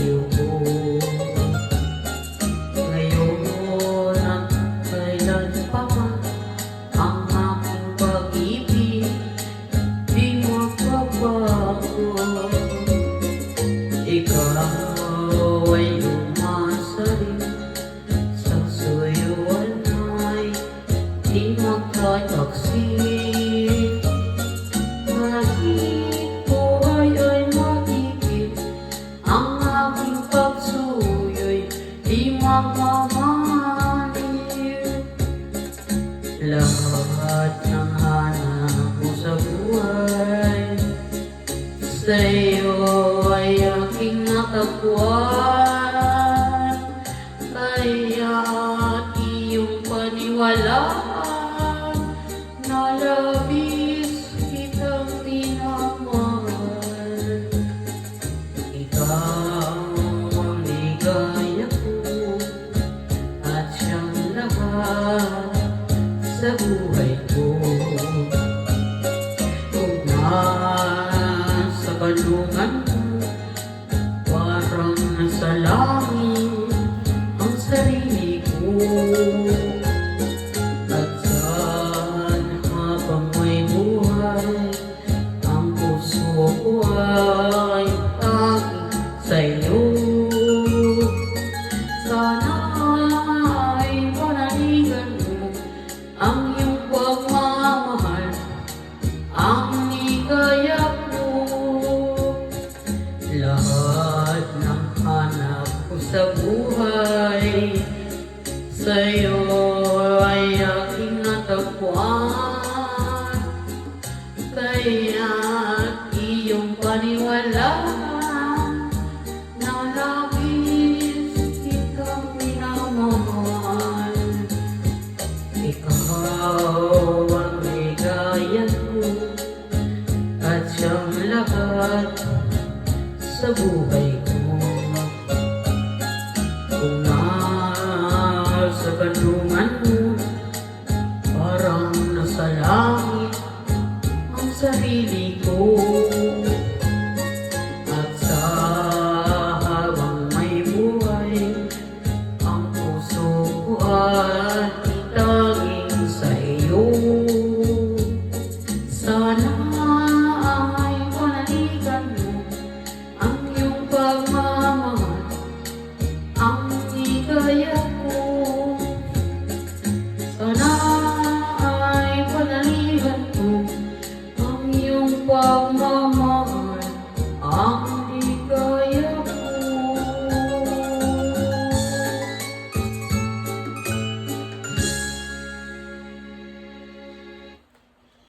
ko. Ngayon at kailan pa man ang aking pag-ibig di magbabago. Ikaw ay lumasarin sa suyuan ay di magtataksin. Kahit buhay ay magiging ang aking pagsuyo'y di magmamahal. Lahat ng hanap ko sa buhay sa'yo ay aking natagpuan. Kaya't iyong paniwalaan na labis kitang minamahal. Ikaw ang ligaya ko at siyang lahat sa buhay ko. Kung nasa kanlungan ko, parang nasa langit ang sarili ko. At saan habang may buhay, ang puso ko ay tanging sa'yo. Sana ay panaligan mo ang iyong pagmamahal, ang ligaya ko. Lahat ng hanap ko sa buhay sa'yo ay aking natagpuan.